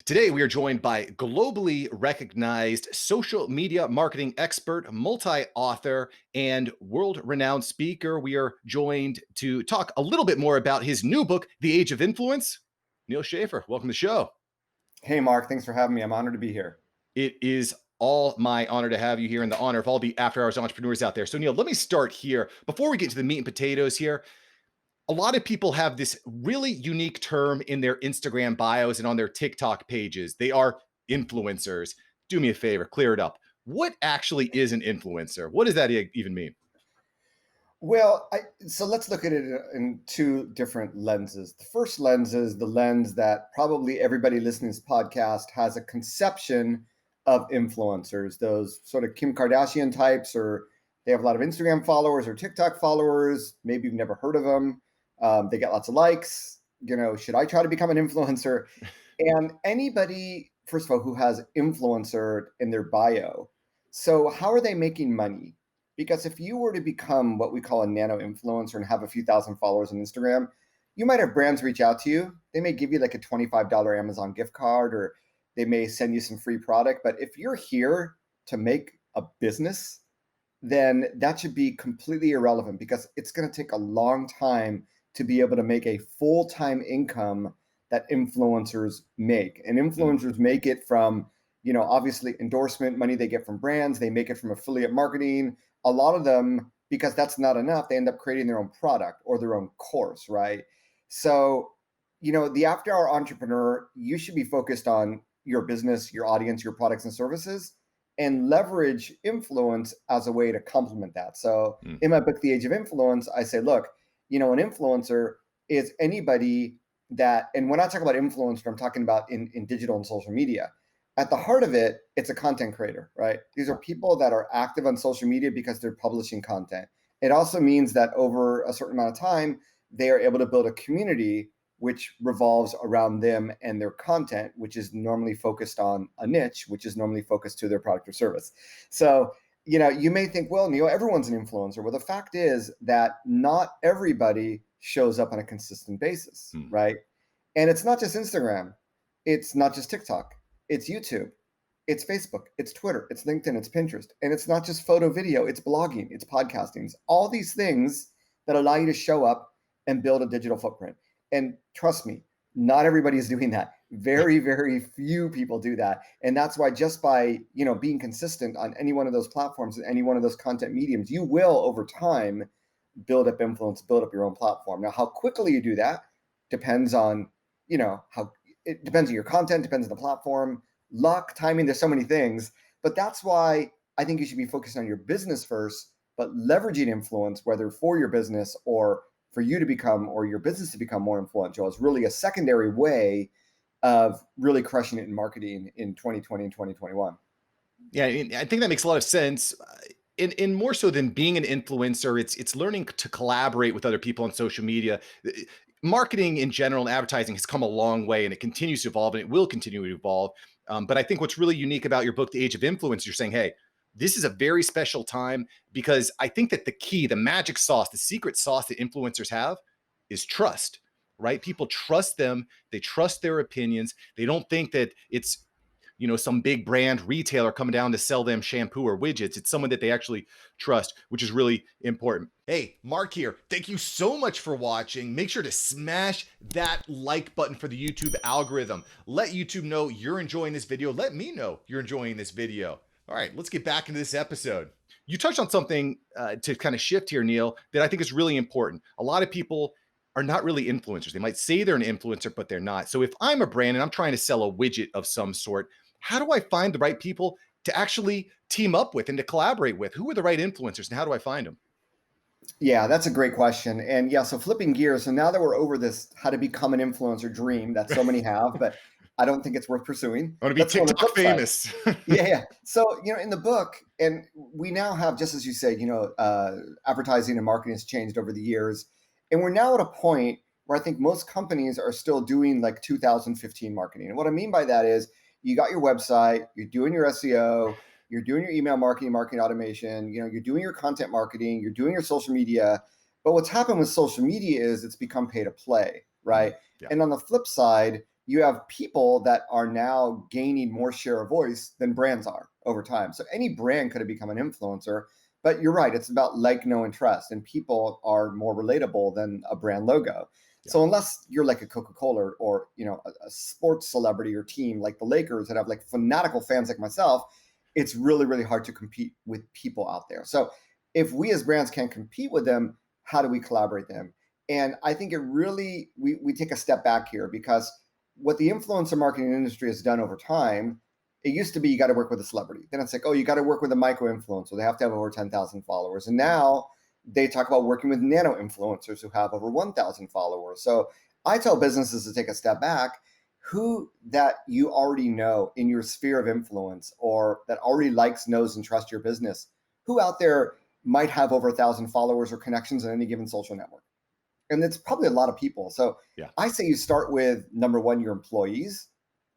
Today, we are joined by globally recognized social media marketing expert, multi author, and world renowned speaker. We are joined to talk a little bit more about his new book, The Age of Influence. Neal Schaffer, welcome to the show. Hey, Mark, thanks for having me. I'm honored to be here. It is all my honor to have you here and the honor of all the after hours entrepreneurs out there. So, Neal, let me start here. Before we get to the meat and potatoes here, a lot of people have this really unique term in their Instagram bios and on their TikTok pages. They are influencers. Do me a favor, clear it up. What actually is an influencer? What does that even mean? So let's look at it in two different lenses. The first lens is the lens that probably everybody listening to this podcast has a conception of influencers, those sort of Kim Kardashian types, or they have a lot of Instagram followers or TikTok followers. Maybe you've never heard of them. They get lots of likes. Should I try to become an influencer? And anybody, first of all, who has influencer in their bio. So how are they making money? Because if you were to become what we call a nano influencer and have a few thousand followers on Instagram, you might have brands reach out to you. They may give you like a $25 Amazon gift card, or they may send you some free product. But if you're here to make a business, then that should be completely irrelevant, because it's going to take a long time to be able to make a full-time income that influencers make. And Mm, influencers make it from, obviously endorsement money they get from brands. They make it from affiliate marketing. A lot of them, because that's not enough, they end up creating their own product or their own course, right? So, the after hour entrepreneur, you should be focused on your business, your audience, your products and services, and leverage influence as a way to complement that. So mm, in my book, The Age of Influence, I say, look, an influencer is anybody that, and when I talk about influencer, I'm talking about in digital and social media. At the heart of it, it's a content creator, right? These are people that are active on social media because they're publishing content. It also means that over a certain amount of time, they are able to build a community which revolves around them and their content, which is normally focused on a niche, which is normally focused to their product or service. So, you may think, well, Neal, everyone's an influencer. Well, the fact is that not everybody shows up on a consistent basis, mm. right? And it's not just Instagram, it's not just TikTok, it's YouTube, it's Facebook, it's Twitter, it's LinkedIn, it's Pinterest. And it's not just photo video, it's blogging, it's podcasting, it's all these things that allow you to show up and build a digital footprint. And trust me, not everybody is doing that. Very, very few people do that. And that's why, just by, being consistent on any one of those platforms and any one of those content mediums, you will over time build up influence, build up your own platform. Now, how quickly you do that depends on, how it depends on your content, depends on the platform, luck, timing. There's so many things, but that's why I think you should be focused on your business first, but leveraging influence, whether for your business or for you to become, or your business to become more influential, is really a secondary way of really crushing it in marketing in 2020 and 2021. Yeah, I think that makes a lot of sense. In more so than being an influencer, it's learning to collaborate with other people on social media. Marketing in general and advertising has come a long way, and it continues to evolve, and it will continue to evolve. But I think what's really unique about your book, The Age of Influence, you're saying, hey, this is a very special time, because I think that the key, the magic sauce, the secret sauce that influencers have is trust, right? People trust them. They trust their opinions. They don't think that it's some big brand retailer coming down to sell them shampoo or widgets. It's someone that they actually trust, which is really important. Hey, Mark here. Thank you so much for watching. Make sure to smash that like button for the YouTube algorithm. Let YouTube know you're enjoying this video. Let me know you're enjoying this video. All right, let's get back into this episode. You touched on something to kind of shift here, Neal, that I think is really important. A lot of people are not really influencers. They might say they're an influencer, but they're not. So if I'm a brand and I'm trying to sell a widget of some sort, how do I find the right people to actually team up with and to collaborate with? Who are the right influencers, and how do I find them? Yeah, that's a great question. And yeah, so flipping gears. So now that we're over this how to become an influencer dream that so many have, but I don't think it's worth pursuing. I want to be Let's go on the TikTok flip side. famous. Yeah, yeah. So, in the book, and we now have, just as you said, advertising and marketing has changed over the years. And we're now at a point where I think most companies are still doing like 2015 marketing. And what I mean by that is, you got your website, you're doing your SEO, you're doing your email marketing, marketing automation, you're doing your content marketing, you're doing your social media. But what's happened with social media is it's become pay to play, right? Yeah. And on the flip side, you have people that are now gaining more share of voice than brands are over time. So any brand could have become an influencer, but you're right, it's about like, know, and trust, and people are more relatable than a brand logo. Yeah. So unless you're like a Coca-Cola or a sports celebrity or team like the Lakers that have like fanatical fans like myself, it's really, really hard to compete with people out there. So if we as brands can't compete with them, how do we collaborate them? And I think it really, we take a step back here, because what the influencer marketing industry has done over time, it used to be you got to work with a celebrity. Then it's like, oh, you got to work with a micro influencer. They have to have over 10,000 followers. And now they talk about working with nano influencers who have over 1,000 followers. So I tell businesses to take a step back. Who that you already know in your sphere of influence, or that already likes, knows, and trusts your business, who out there might have over 1,000 followers or connections on any given social network? And it's probably a lot of people. So Yeah. I say you start with number one, your employees.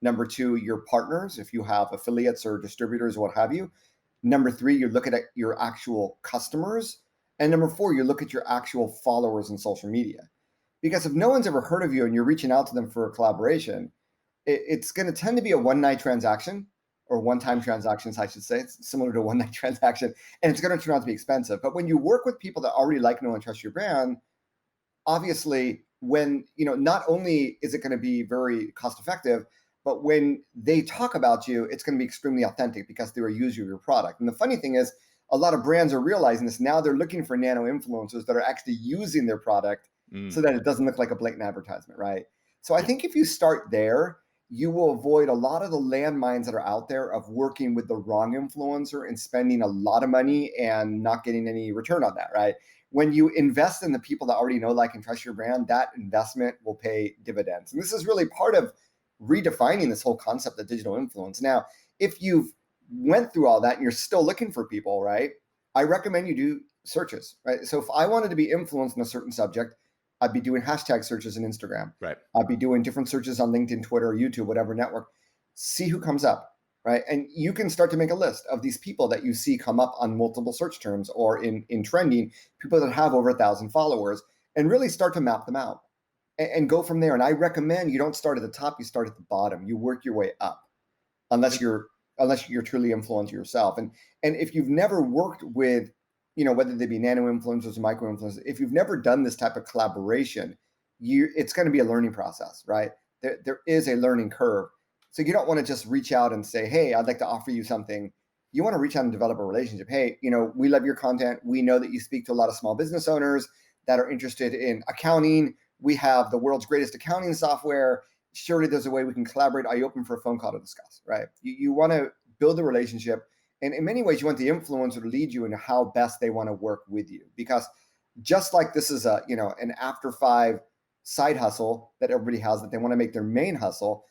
Number two, your partners, if you have affiliates or distributors or what have you. Number three, you look at your actual customers. And number four, you look at your actual followers in social media. Because if no one's ever heard of you and you're reaching out to them for a collaboration, it's going to tend to be a one-night transaction, or one-time transactions, I should say. It's similar to a one-night transaction, and it's going to turn out to be expensive. But when you work with people that already like, know, and trust your brand, obviously, when not only is it going to be very cost effective, but when they talk about you, it's going to be extremely authentic because they're a user of your product. And the funny thing is, a lot of brands are realizing this now. They're looking for nano influencers that are actually using their product, so Mm. that it doesn't look like a blatant advertisement, right? So I Yeah. think if you start there, you will avoid a lot of the landmines that are out there of working with the wrong influencer and spending a lot of money and not getting any return on that, right? When you invest in the people that already know, like, and trust your brand, that investment will pay dividends. And this is really part of redefining this whole concept of digital influence. Now, if you've went through all that and you're still looking for people, right, I recommend you do searches, right? So if I wanted to be influenced in a certain subject, I'd be doing hashtag searches in Instagram. Right. I'd be doing different searches on LinkedIn, Twitter, YouTube, whatever network. See who comes up, right? And you can start to make a list of these people that you see come up on multiple search terms or in trending, people that have over 1,000 followers, and really start to map them out and go from there. And I recommend you don't start at the top, you start at the bottom. You work your way up, unless And you're truly influencing yourself. And if you've never worked with, whether they be nano influencers or micro influencers, if you've never done this type of collaboration, it's going to be a learning process, right? There is a learning curve. So you don't want to just reach out and say, hey, I'd like to offer you something. You want to reach out and develop a relationship. Hey, we love your content. We know that you speak to a lot of small business owners that are interested in accounting. We have the world's greatest accounting software. Surely there's a way we can collaborate. Are you open for a phone call to discuss, right? You want to build a relationship. And in many ways, you want the influencer to lead you into how best they want to work with you. Because just like this is an after five side hustle that everybody has that they want to make their main hustle,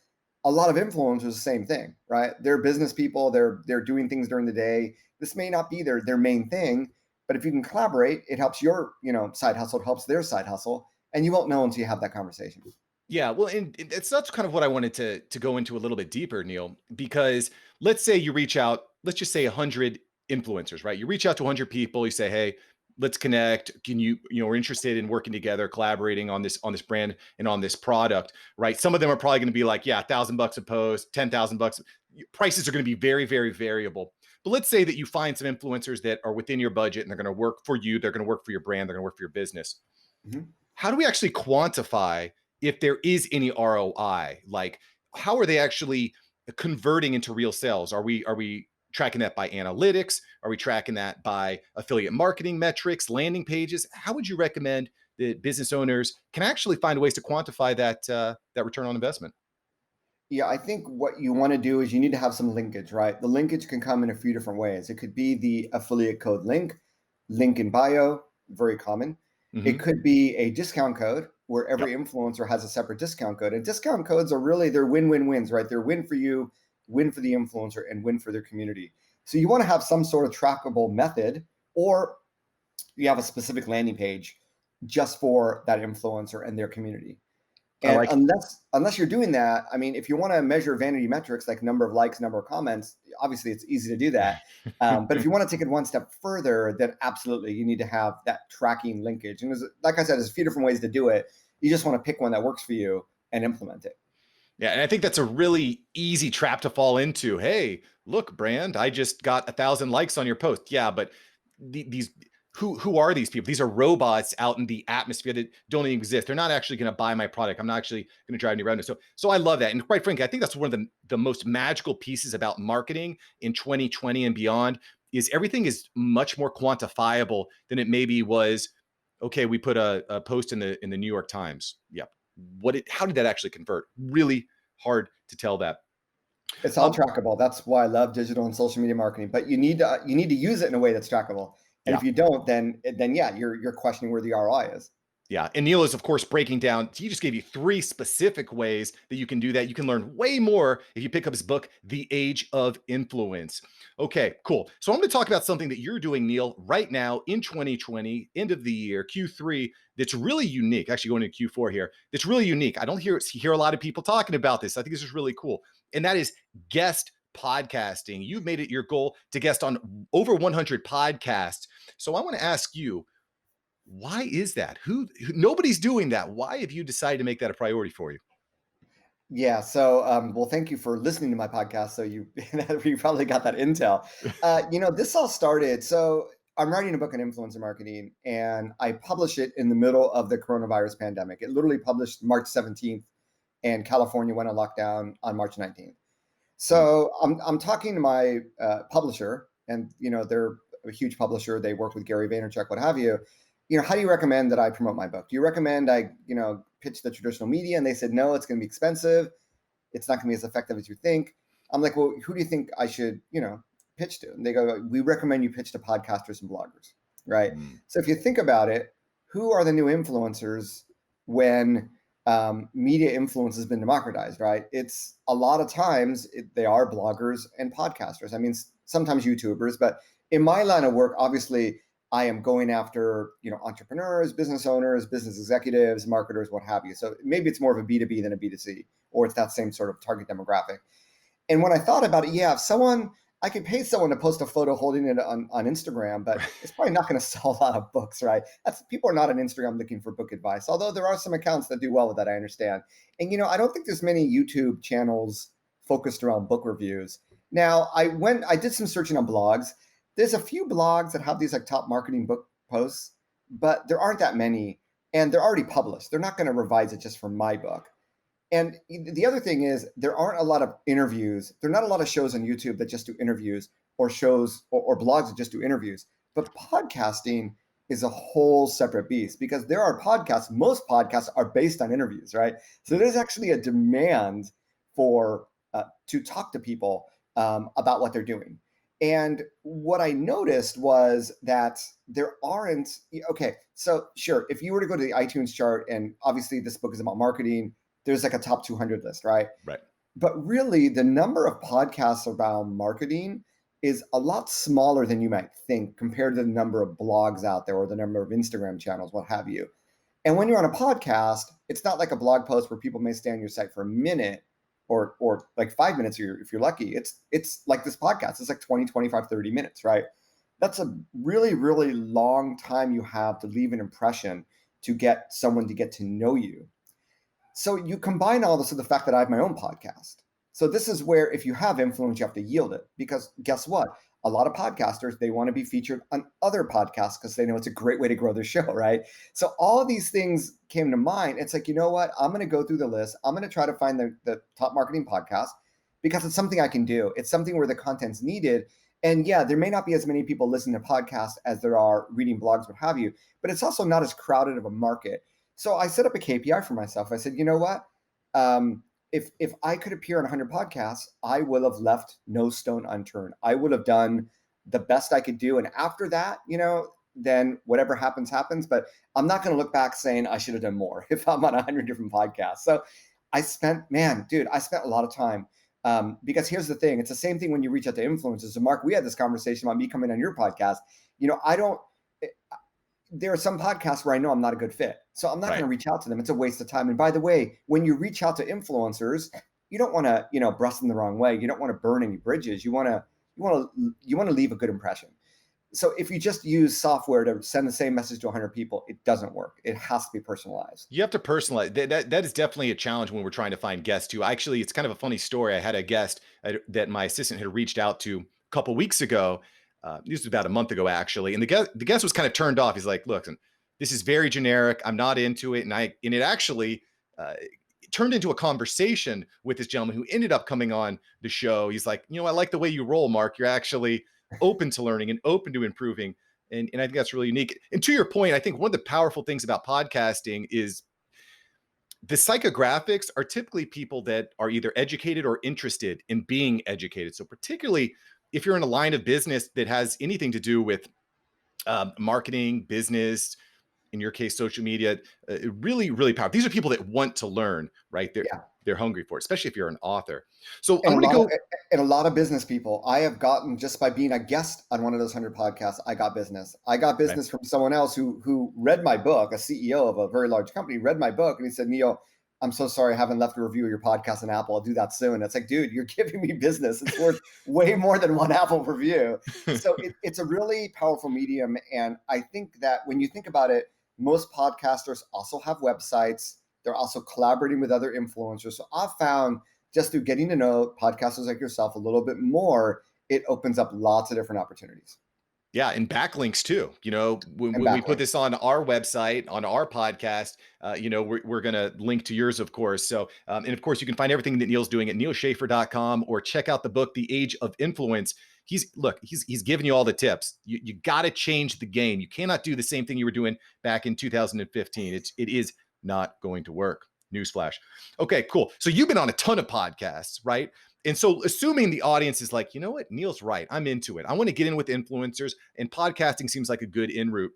a lot of influencers the same thing, right? They're business people. They're doing things during the day. This may not be their main thing, but if you can collaborate, it helps your side hustle. It helps their side hustle, and you won't know until you have that conversation. Yeah, well, and that's kind of what I wanted to go into a little bit deeper, Neil, because let's say you reach out, let's just say 100 influencers, right? You reach out to 100 people, you say, "Hey, let's connect. Can we're interested in working together, collaborating on this brand and on this product," right? Some of them are probably going to be like, "Yeah, $1,000 a post, 10,000 bucks." Prices are going to be very, very variable. But let's say that you find some influencers that are within your budget and they're going to work for you, they're going to work for your brand, they're going to work for your business. Mhm. How do we actually quantify if there is any ROI? Like, how are they actually converting into real sales? Are we tracking that by analytics? Are we tracking that by affiliate marketing metrics, landing pages? How would you recommend that business owners can actually find ways to quantify that return on investment? Yeah, I think what you want to do is you need to have some linkage, right? The linkage can come in a few different ways. It could be the affiliate code link in bio, very common. It Hmm. could be a discount code where Yep. every influencer has a separate discount code. And discount codes are really, they're win-win-wins, right? They're win for you, win for the influencer, and win for their community. So you want to have some sort of trackable method, or you have a specific landing page just for that influencer and their community. I And like it. unless you're doing that, I mean, if you want to measure vanity metrics like number of likes, number of comments, obviously it's easy to do that. But if you want to take it one step further, then absolutely you need to have that tracking linkage. And like I said, there's a few different ways to do it. You just want to pick one that works for you and implement it. Yeah, and I think that's a really easy trap to fall into. Hey, look, brand, I just got 1,000 likes on your post. Yeah, but these who are these people? These are robots out in the atmosphere that don't even exist. They're not actually going to buy my product. I'm not actually going to drive any revenue. So I love that. And quite frankly, I think that's one of the most magical pieces about marketing in 2020 and beyond is everything is much more quantifiable than it maybe was. Okay, we put a post in the New York Times. Yep. How did that actually convert? Really hard to tell that. It's all Um, trackable. That's why I love digital and social media marketing. But you need to use it in a way that's trackable. And yeah, if you don't, then yeah, you're questioning where the ROI is. yeah. And Neil is, of course, breaking down. He just gave you 3 specific ways that you can do that. You can learn way more if you pick up his book, The Age of Influence. Okay, cool. So I'm going to talk about something that you're doing, Neil, right now in 2020, end of the year, Q3, that's really unique. Actually, going into Q4 here, that's really unique. I don't hear a lot of people talking about this. I think this is really cool. And that is guest podcasting. You've made it your goal to guest on over 100 podcasts. So I want to ask you, why is that? Nobody's doing that. Why have you decided to make that a priority for you? Yeah. So, well, thank you for listening to my podcast. So you you probably got that intel. This all started. So I'm writing a book on influencer marketing, and I published it in the middle of the coronavirus pandemic. It literally published March 17th, and California went on lockdown on March 19th. Mm, So I'm talking to my publisher, and they're a huge publisher. They work with Gary Vaynerchuk, what have you. How do you recommend that I promote my book? Do you recommend I pitch the traditional media? And they said no, it's going to be expensive. It's not going to be as effective as you think. I'm like, well, who do you think I should pitch to? And they go, we recommend you pitch to podcasters and bloggers, right? mm, So if you think about it, who are the new influencers when media influence has been democratized, right? It's a lot of times they are bloggers and podcasters. I mean, sometimes YouTubers, but in my line of work, obviously, I am going after entrepreneurs, business owners, business executives, marketers, what have you. So maybe it's more of a B2B than a B2C, or it's that same sort of target demographic. And when I thought about it, yeah, if I could pay someone to post a photo holding it on Instagram, but right. it's probably not going to sell a lot of books, right? People are not on Instagram looking for book advice, although there are some accounts that do well with that, I understand. And I don't think there's many YouTube channels focused around book reviews. Now, I did some searching on blogs. There's a few blogs that have these like top marketing book posts, but there aren't that many, and they're already published. They're not going to revise it just for my book. And the other thing is, there aren't a lot of interviews. There are not a lot of shows on YouTube that just do interviews, or shows or blogs that just do interviews. But podcasting is a whole separate beast, because there are podcasts. Most podcasts are based on interviews, right? So there's actually a demand for to talk to people about what they're doing. And what I noticed was that there aren't. Okay, so sure, if you were to go to the iTunes chart, and obviously this book is about marketing, there's like a top 200 list, right? Right. But really, the number of podcasts around marketing is a lot smaller than you might think compared to the number of blogs out there or the number of Instagram channels, what have you. And when you're on a podcast, it's not like a blog post where people may stay on your site for a minute or like 5 minutes if you're lucky. It's like this podcast. It's like 20, 25, 30 minutes, right? That's a really, really long time you have to leave an impression to get someone to get to know you. So you combine all this with the fact that I have my own podcast. So this is where, if you have influence, you have to yield it, because guess what? A lot of podcasters, they want to be featured on other podcasts because they know it's a great way to grow their show, right? So all of these things came to mind. It's like, you know what? I'm going to go through the list. I'm going to try to find the top marketing podcast, because it's something I can do. It's something where the content's needed. And yeah, there may not be as many people listening to podcasts as there are reading blogs, what have you, but it's also not as crowded of a market. So I set up a KPI for myself. I said, you know what? If I could appear on 100 podcasts, I will have left no stone unturned. I would have done the best I could do. And after that, then whatever happens, happens. But I'm not going to look back saying I should have done more if I'm on 100 different podcasts. So I spent a lot of time. Because here's the thing. It's the same thing when you reach out to influencers. So Mark, we had this conversation about me coming on your podcast. There are some podcasts where I know I'm not a good fit. So I'm not going Right. to reach out to them. It's a waste of time. And by the way, when you reach out to influencers, you don't want to, brush them the wrong way. You don't want to burn any bridges. You want to leave a good impression. So if you just use software to send the same message to 100 people, it doesn't work. It has to be personalized. You have to personalize. That is definitely a challenge when we're trying to find guests too. Actually, it's kind of a funny story. I had a guest that my assistant had reached out to a couple weeks ago. This was about a month ago, actually, and the guest was kind of turned off. He's like, "Look, this is very generic. I'm not into it." And it actually turned into a conversation with this gentleman who ended up coming on the show. He's like, I like the way you roll, Mark. You're actually open to learning and open to improving. And I think that's really unique. And to your point, I think one of the powerful things about podcasting is the psychographics are typically people that are either educated or interested in being educated. So particularly if you're in a line of business that has anything to do with marketing, business, in your case, social media, really, really powerful. These are people that want to learn, right? Yeah. They're hungry for it, especially if you're an author. So I'm And a going to lot of go. and a lot of business people I have gotten just by being a guest on one of those 100 podcasts. I got business. I got Right. business from someone else who read my book, a CEO of a very large company, read my book, and he said, "Neal, I'm so sorry I haven't left a review of your podcast on Apple. I'll do that soon." It's like, dude, you're giving me business. It's worth way more than one Apple review. So it's a really powerful medium. And I think that when you think about it, most podcasters also have websites. They're also collaborating with other influencers. So I've found just through getting to know podcasters like yourself a little bit more, it opens up lots of different opportunities Yeah, and backlinks too. When, and when we put backlinks. this on our website, on our podcast, we're going to link to yours, of course. So, and of course, you can find everything that Neal's doing at nealschaffer.com or check out the book, The Age of Influence. He's giving you all the tips. You got to change the game. You cannot do the same thing you were doing back in 2015. It is not going to work. Newsflash. Okay, cool. So you've been on a ton of podcasts, right? And so, assuming the audience is like, you know what, Neal's right, I'm into it. I want to get in with influencers, and podcasting seems like a good in route.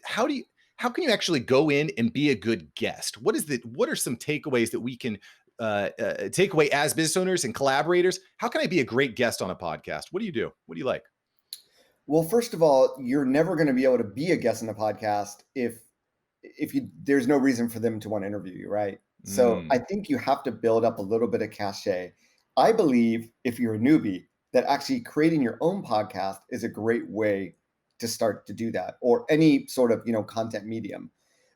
How can you actually go in and be a good guest? What are some takeaways that we can take away as business owners and collaborators? How can I be a great guest on a podcast? What do you do? What do you like? Well, first of all, you're never going to be able to be a guest on a podcast if you there's no reason for them to want to interview you, right? So I Mm, think you have to build up a little bit of cachet. I believe if you're a newbie, that actually creating your own podcast is a great way to start to do that, or any sort of content medium.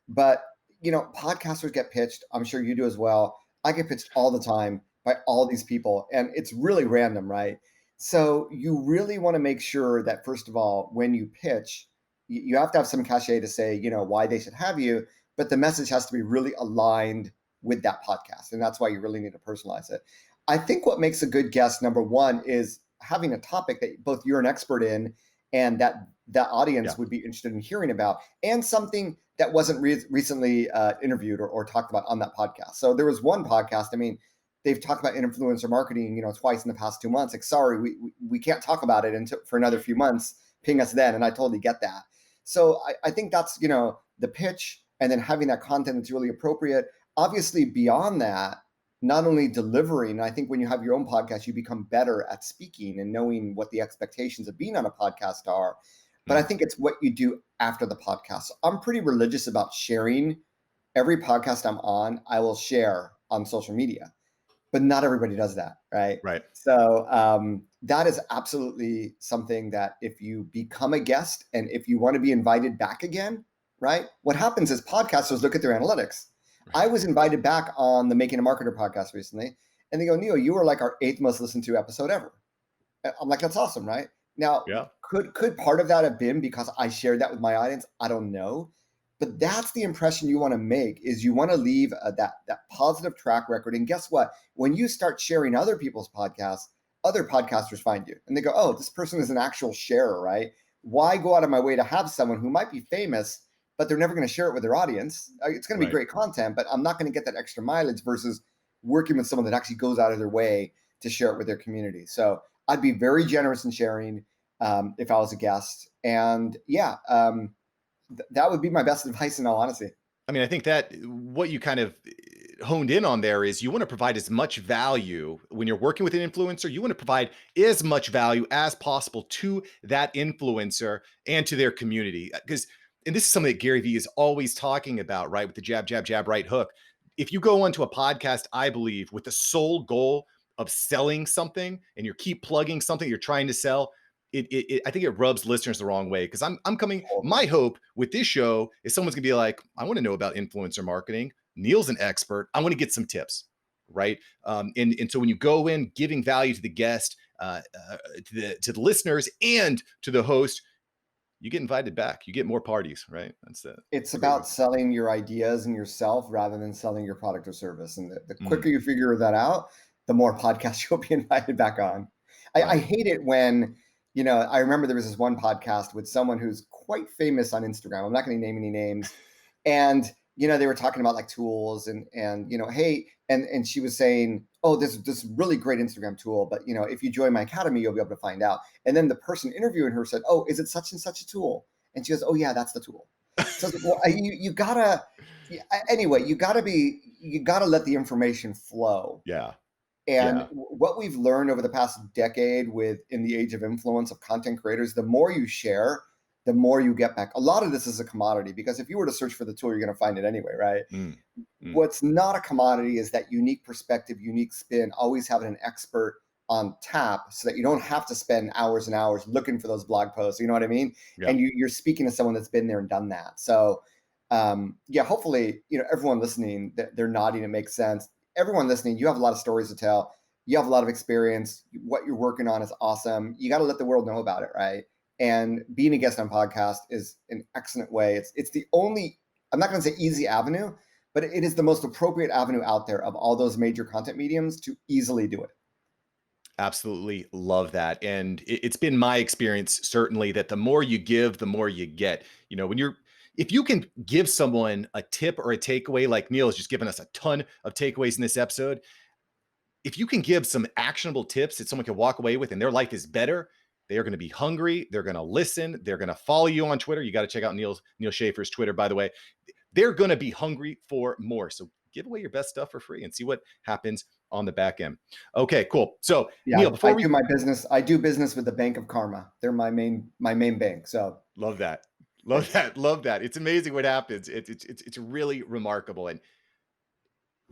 But podcasters get pitched. I'm sure you do as well. I get pitched all the time by all these people, and it's really random, right? So you really want to make sure that first of all, when you pitch, you have to have some cachet to say, why they should have you, but the message has to be really aligned with that podcast. And that's why you really need to personalize it. I think what makes a good guest, number one, is having a topic that both you're an expert in and that yeah. audience would be interested in hearing about, and something that wasn't recently interviewed or talked about on that podcast. So there was one podcast, I mean, they've talked about influencer marketing, twice in the past 2 months. Like, sorry, we can't talk about it until for another few months. Ping us then. And I totally get that. So I think that's, the pitch, and then having that content that's really appropriate. Obviously, beyond that, not only delivering, I think when you have your own podcast, you become better at speaking and knowing what the expectations of being on a podcast are. But I Mm, think it's what you do after the podcast. So I'm pretty religious about sharing. Every podcast I'm on, I will share on social media, but not everybody does that, right? right. So that is absolutely something that if you become a guest and if you want to be invited back again, right? What happens is podcasters look at their analytics. I was invited back on the Making a Marketer podcast recently, and they go, "Neal, you were like our 8th most listened to episode ever." I'm like, "That's awesome, right?" Now, Yeah. could part of that have been because I shared that with my audience? I don't know, but that's the impression you want to make. Is you want to leave that positive track record. And guess what? When you start sharing other people's podcasts, other podcasters find you and they go, "Oh, this person is an actual sharer, right? Why go out of my way to have someone who might be famous, but they're never going to share it with their audience? It's going to be Right. great content, but I'm not going to get that extra mileage versus working with someone that actually goes out of their way to share it with their community." So I'd be very generous in sharing if I was a guest. And yeah, that would be my best advice in all honesty. I mean, I think that what you kind of honed in on there is you want to provide as much value when you're working with an influencer. You want to provide as much value as possible to that influencer and to their community. Because, and this is something that Gary Vee is always talking about, right? With the jab, jab, jab, right hook. If you go onto a podcast, I believe, with the sole goal of selling something and you keep plugging something you're trying to sell, I think it rubs listeners the wrong way because I'm coming. Totally. My hope with this show is someone's gonna be like, I want to know about influencer marketing. Neal's an expert. I want to get some tips, right? And so when you go in giving value to the guest, to the listeners, and to the host, you get invited back. You get more parties, right? It's That's a great way. about selling your ideas and yourself rather than selling your product or service. And the Mm, quicker you figure that out, the more podcasts you'll be invited back on. I right. hate it when, I remember there was this one podcast with someone who's quite famous on Instagram. I'm not going to name any names. And, they were talking about like tools and, hey, and she was saying, oh, this really great Instagram tool, but if you join my academy, you'll be able to find out. And then the person interviewing her said, oh, is it such and such a tool? And she goes, oh yeah, that's the tool. So it's like, well, you gotta, anyway, you gotta let the information flow. Yeah. And Yeah. what we've learned over the past decade with in the age of influence of content creators, the more you share, the more you get back. A lot of this is a commodity because if you were to search for the tool, you're going to find it anyway, right? Mm, mm, What's not a commodity is that unique perspective, unique spin, always having an expert on tap so that you don't have to spend hours and hours looking for those blog posts. You know what I mean? yeah. And you're speaking to someone that's been there and done that. So, yeah, hopefully, everyone listening, they're nodding. It makes sense. Everyone listening, you have a lot of stories to tell. You have a lot of experience. What you're working on is awesome. You got to let the world know about it, right? And being a guest on podcast is an excellent way. It's the only, I'm not going to say easy avenue, but it is the most appropriate avenue out there of all those major content mediums to easily do it. Absolutely love that. And it's been my experience, certainly, that the more you give, the more you get. If you can give someone a tip or a takeaway, like Neal has just given us a ton of takeaways in this episode, if you can give some actionable tips that someone can walk away with and their life is better, they are going to be hungry. They're going to listen. They're going to follow you on Twitter. You got to check out Neal Schaffer's Twitter, by the way. They're going to be hungry for more. So give away your best stuff for free and see what happens on the back end. Okay, cool. So Yeah, Neal, I before do we my business. I do business with the Bank of Karma. They're my main bank. So love that, love that, love that. It's amazing what happens. It's really remarkable. And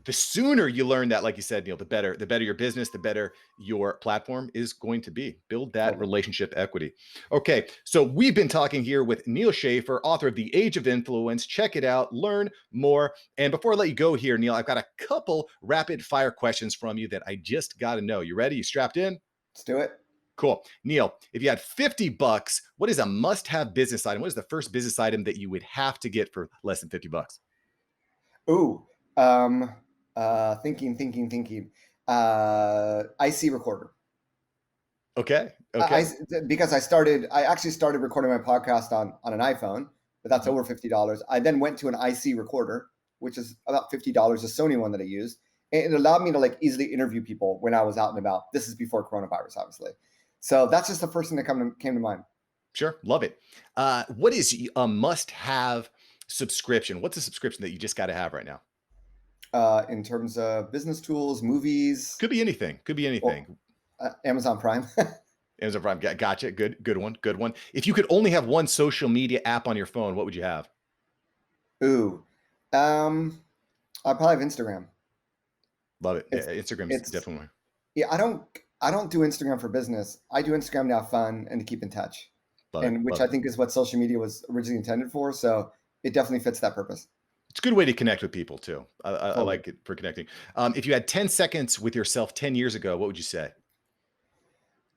the sooner you learn that, like you said, Neal, the better your business, the better your platform is going to be. Build that totally. relationship equity. Okay, so we've been talking here with Neal Schaffer, author of The Age of Influence. Check it out, learn more. And before I let you go here, Neal, I've got a couple rapid fire questions from you that I just got to know. You ready? You strapped in? Let's do it. Cool. Neal, if you had $50, what is a must-have business item? What is the first business item that you would have to get for less than $50? Ooh, thinking. IC recorder. Okay. I Okay. because I actually started recording my podcast on an iPhone, but that's Mhm. over $50. I then went to an IC recorder, which is about $50, a Sony one that I use. And it allowed me to like easily interview people when I was out and about. This is before coronavirus, obviously. So that's just the first thing that came to mind. Sure. Love it. What is a must-have subscription? What's a subscription that you just got to have right now? In terms of business tools, movies, Could be anything. Could be well, anything. Amazon Prime. Amazon Prime. Gotcha. Good one. Good one. If you could only have one social media app on your phone, what would you have? Ooh, I probably have Instagram. Love it. It's Instagram is it's definitely Yeah, I don't do Instagram for business. I do Instagram to have fun and to keep in touch, love it. and which Love I it. think is what social media was originally intended for. So it definitely fits that purpose. It's a good way to connect with people too. I Totally. like it for connecting. If you had 10 seconds with yourself 10 years ago, what would you say?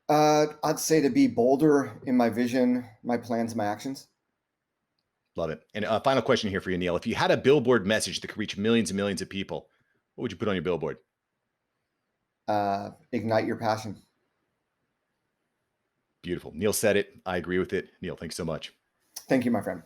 I'd say to be bolder in my vision, my plans, my actions. Love it. And a final question here for you, Neal. If you had a billboard message that could reach millions and millions of people, what would you put on your billboard? Ignite your passion. Beautiful. Neal said it. I agree with it. Neal, thanks so much. Thank you, my friend.